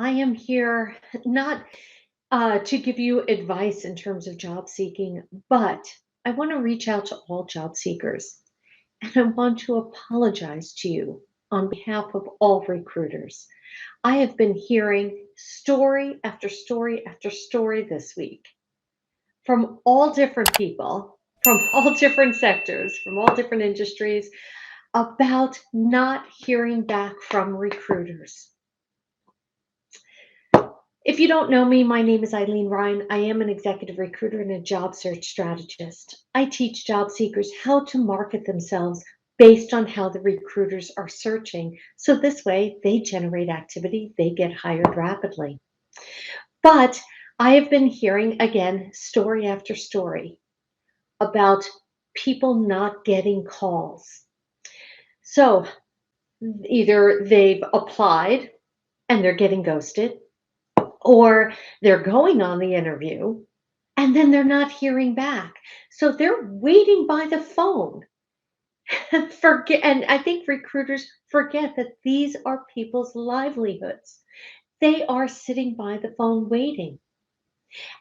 I am here not to give you advice in terms of job seeking, but I want to reach out to all job seekers and I want to apologize to you on behalf of all recruiters. I have been hearing story after story after story this week from all different people, from all different sectors, from all different industries about not hearing back from recruiters. If you don't know me, my name is Rein. I am an executive recruiter and a job search strategist. I teach job seekers how to market themselves based on how the recruiters are searching. So this way they generate activity, they get hired rapidly. But I have been hearing again, story after story about people not getting calls. So either they've applied and they're getting ghosted, or they're going on the interview and then they're not hearing back. So they're waiting by the phone. And I think recruiters forget that these are people's livelihoods. They are sitting by the phone waiting.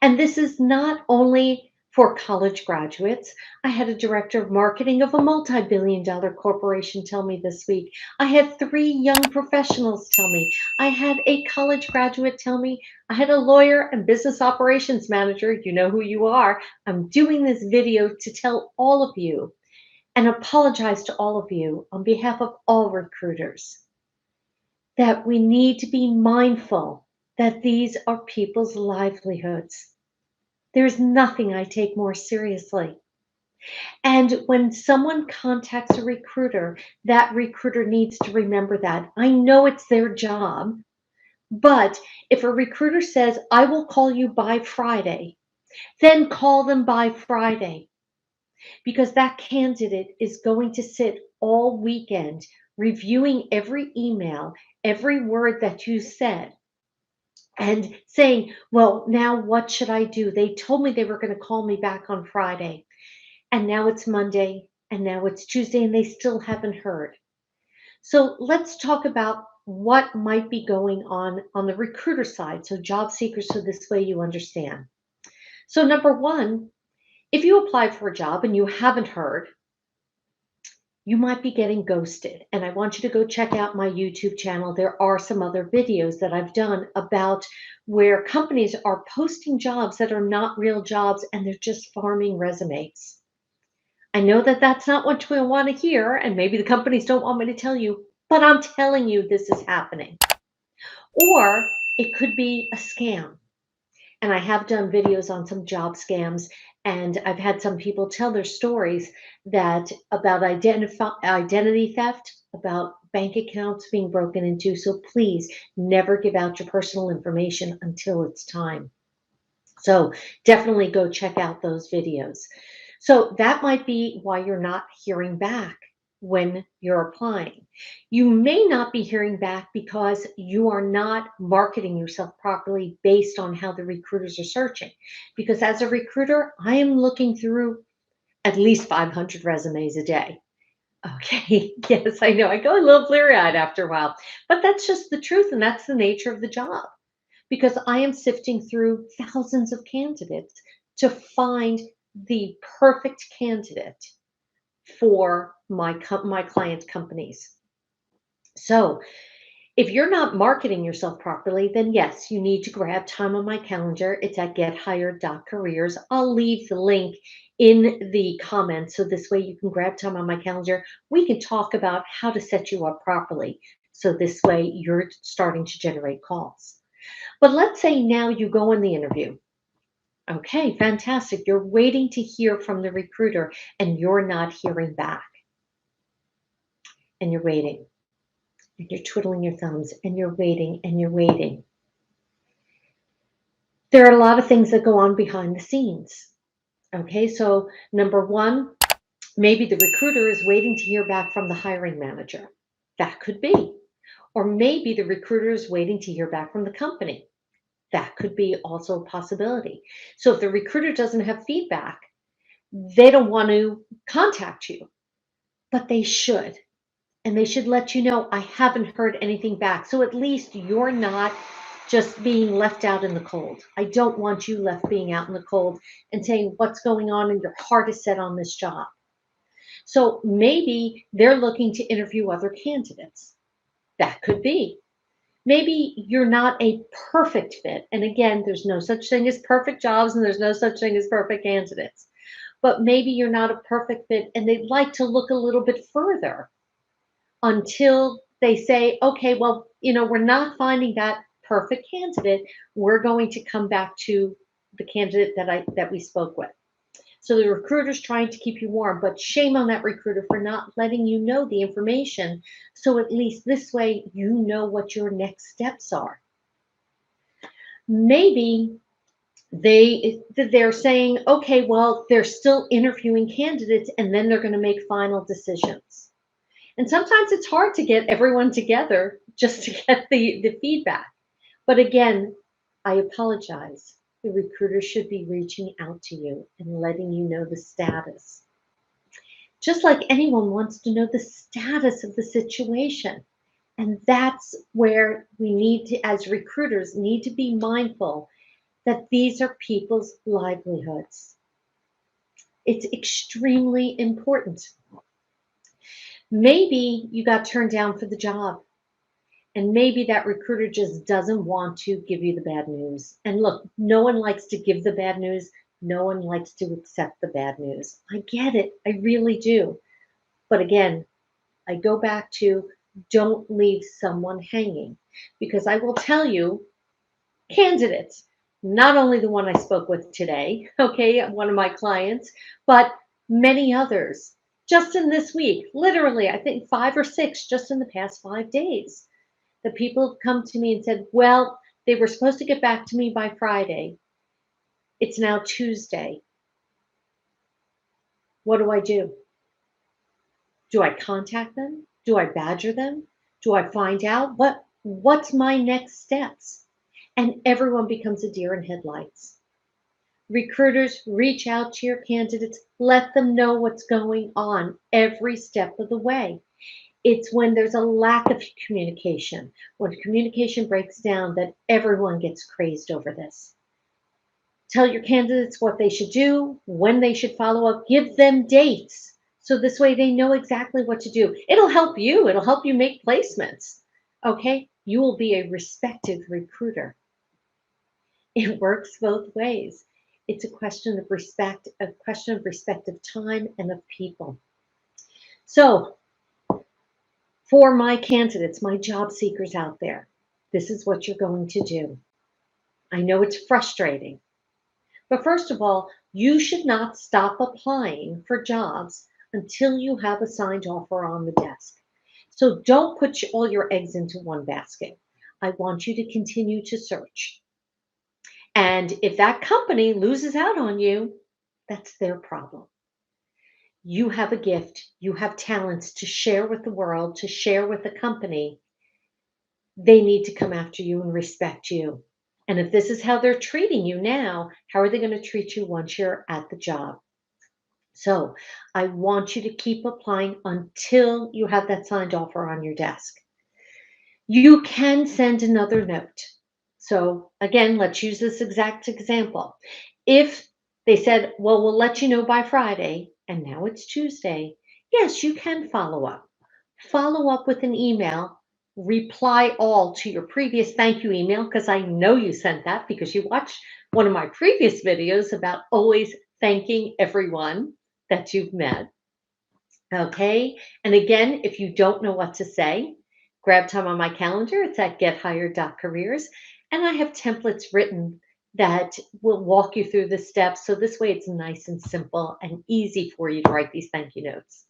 And this is not only for college graduates. I had a director of marketing of a multi-billion-dollar corporation tell me this week. I had 3 young professionals tell me. I had a college graduate tell me. I had a lawyer and business operations manager. You know who you are. I'm doing this video to tell all of you and apologize to all of you on behalf of all recruiters that we need to be mindful that these are people's livelihoods. There's nothing I take more seriously. And when someone contacts a recruiter, that recruiter needs to remember that. I know it's their job, but if a recruiter says, I will call you by Friday, then call them by Friday because that candidate is going to sit all weekend reviewing every email, every word that you said, and saying, well, now what should I do? They told me they were going to call me back on Friday, and now it's Monday, and now it's Tuesday, and they still haven't heard. So let's talk about what might be going on the recruiter side, so job seekers, so this way you understand. So number one, if you applied for a job and you haven't heard, you might be getting ghosted. And I want you to go check out my YouTube channel. There are some other videos that I've done about where companies are posting jobs that are not real jobs and they're just farming resumes. I know that that's not what we want to hear, and maybe the companies don't want me to tell you, but I'm telling you this is happening. Or it could be a scam. And I have done videos on some job scams, and I've had some people tell their stories that about identity theft, about bank accounts being broken into. So please never give out your personal information until it's time. So definitely go check out those videos. So that might be why you're not hearing back when you're applying. You may not be hearing back because you are not marketing yourself properly based on how the recruiters are searching. Because as a recruiter, I am looking through at least 500 resumes a day. Okay, yes, I know. I go a little bleary-eyed after a while, but that's just the truth and that's the nature of the job because I am sifting through thousands of candidates to find the perfect candidate for my client companies. So if you're not marketing yourself properly, then yes, you need to grab time on my calendar. It's at gethired.careers. I'll leave the link in the comments so this way you can grab time on my calendar. We can talk about how to set you up properly. So this way you're starting to generate calls. But let's say now you go in the interview. Okay, fantastic. You're waiting to hear from the recruiter and you're not hearing back. And you're waiting. And you're twiddling your thumbs and you're waiting and you're waiting. There are a lot of things that go on behind the scenes. Okay, so number one, maybe the recruiter is waiting to hear back from the hiring manager. That could be. Or maybe the recruiter is waiting to hear back from the company. That could be also a possibility. So if the recruiter doesn't have feedback, they don't want to contact you, but they should. And they should let you know, I haven't heard anything back. So at least you're not just being left out in the cold. I don't want you left being out in the cold and saying what's going on and your heart is set on this job. So maybe they're looking to interview other candidates. That could be. Maybe you're not a perfect fit. And again, there's no such thing as perfect jobs and there's no such thing as perfect candidates. But maybe you're not a perfect fit and they'd like to look a little bit further until they say, okay, well, we're not finding that perfect candidate. We're going to come back to the candidate that we spoke with. So the recruiter's trying to keep you warm, but shame on that recruiter for not letting you know the information. So at least this way, you know what your next steps are. Maybe they're saying, okay, well, they're still interviewing candidates and then they're going to make final decisions. And sometimes it's hard to get everyone together just to get the feedback. But again, I apologize. The recruiter should be reaching out to you and letting you know the status. Just like anyone wants to know the status of the situation. And that's where we need to, as recruiters, need to be mindful that these are people's livelihoods. It's extremely important. Maybe you got turned down for the job. And maybe that recruiter just doesn't want to give you the bad news. And look, no one likes to give the bad news. No one likes to accept the bad news. I get it. I really do. But again, I go back to don't leave someone hanging. Because I will tell you, candidates, not only the one I spoke with today, okay, one of my clients, but many others just in this week, literally, I think 5 or 6 just in the past 5 days. The people have come to me and said, well, they were supposed to get back to me by Friday. It's now Tuesday. What do I do? Do I contact them? Do I badger them? Do I find out what's my next steps? And everyone becomes a deer in headlights. Recruiters reach out to your candidates, let them know what's going on every step of the way. It's when there's a lack of communication, when communication breaks down, that everyone gets crazed over this. Tell your candidates what they should do, when they should follow up, give them dates. So this way they know exactly what to do. It'll help you. It'll help you make placements. Okay? You will be a respected recruiter. It works both ways. It's a question of respect, a question of respect of time and of people. So for my candidates, my job seekers out there, this is what you're going to do. I know it's frustrating, but first of all, you should not stop applying for jobs until you have a signed offer on the desk. So don't put all your eggs into one basket. I want you to continue to search. And if that company loses out on you, that's their problem. You have a gift, you have talents to share with the world, to share with the company. They need to come after you and respect you. And if this is how they're treating you now, how are they going to treat you once you're at the job? So I want you to keep applying until you have that signed offer on your desk. You can send another note. So again, let's use this exact example. If they said, well, we'll let you know by Friday, and now it's Tuesday, yes, you can follow up. Follow up with an email, reply all to your previous thank you email, because I know you sent that because you watched one of my previous videos about always thanking everyone that you've met. Okay. And again, if you don't know what to say, grab time on my calendar. It's at gethired.careers. And I have templates written that will walk you through the steps. So this way it's nice and simple and easy for you to write these thank you notes.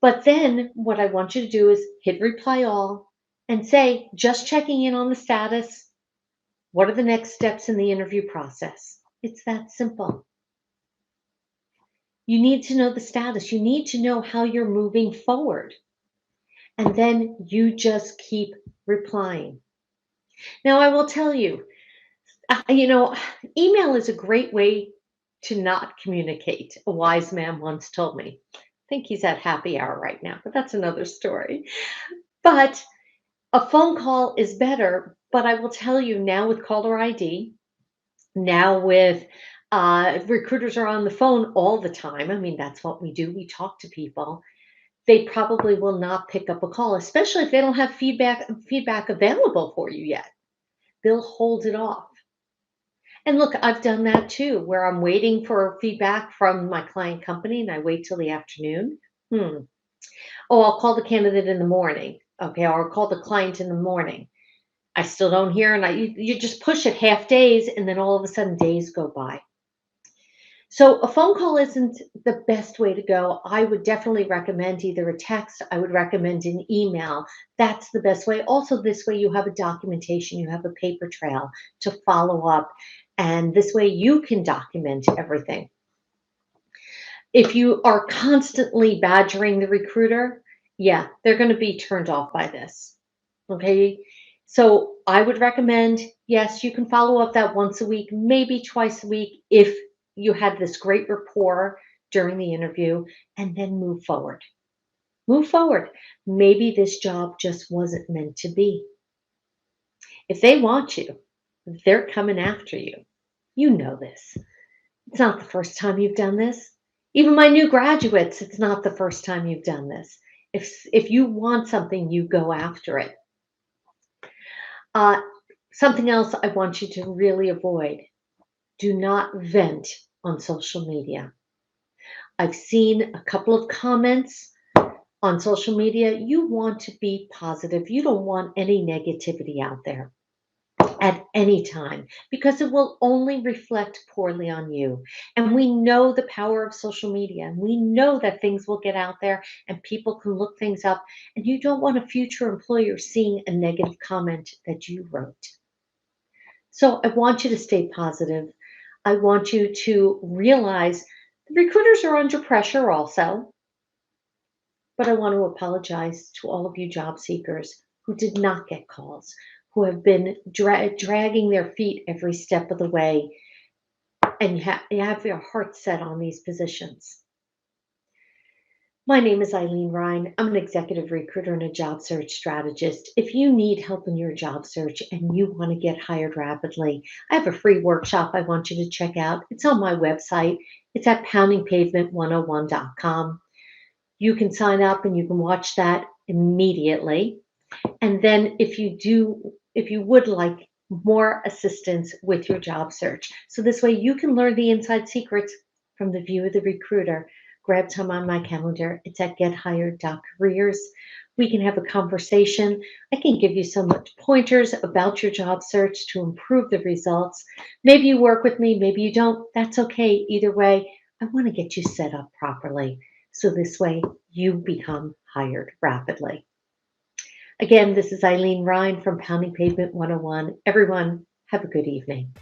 But then what I want you to do is hit reply all and say, just checking in on the status. What are the next steps in the interview process? It's that simple. You need to know the status. You need to know how you're moving forward. And then you just keep replying. Now, I will tell you, email is a great way to not communicate. A wise man once told me. I think he's at happy hour right now, but that's another story. But a phone call is better, But I will tell you now with caller ID, now with recruiters are on the phone all the time. I mean, that's what we do. We talk to people. They probably will not pick up a call, especially if they don't have feedback available for you yet. They'll hold it off. And look, I've done that too, where I'm waiting for feedback from my client company and I wait till the afternoon. Hmm. Oh, I'll call the candidate in the morning. Okay, or I'll call the client in the morning. I still don't hear, and you just push it half days, and then all of a sudden days go by. So a phone call isn't the best way to go. I would definitely recommend either a text, I would recommend an email. That's the best way. Also, this way you have a documentation, you have a paper trail to follow up, and this way you can document everything. If you are constantly badgering the recruiter, yeah, they're going to be turned off by this. Okay. So I would recommend, yes, you can follow up that once a week, maybe twice a week if you had this great rapport during the interview, and then move forward. Move forward. Maybe this job just wasn't meant to be. If they want you, they're coming after you. You know this. It's not the first time you've done this. Even my new graduates, it's not the first time you've done this. If you want something, you go after it. Uh, Something else I want you to really avoid: do not vent on social media. I've seen a couple of comments on social media. You want to be positive. You don't want any negativity out there at any time because it will only reflect poorly on you. And we know the power of social media, and we know that things will get out there and people can look things up. And you don't want a future employer seeing a negative comment that you wrote. So I want you to stay positive. I want you to realize the recruiters are under pressure also, but I want to apologize to all of you job seekers who did not get calls, who have been dragging their feet every step of the way, and you have your heart set on these positions. My name is Ilene Rein. I'm an executive recruiter and a job search strategist. If you need help in your job search and you want to get hired rapidly, I have a free workshop I want you to check out. It's on my website. It's at poundingpavement101.com. You can sign up and you can watch that immediately. And then if you would like more assistance with your job search, so this way you can learn the inside secrets from the view of the recruiter, grab time on my calendar. It's at gethired.careers. We can have a conversation. I can give you some pointers about your job search to improve the results. Maybe you work with me, maybe you don't. That's okay. Either way, I want to get you set up properly so this way you become hired rapidly. Again, this is Ilene Rein from Pounding Pavement 101. Everyone, have a good evening.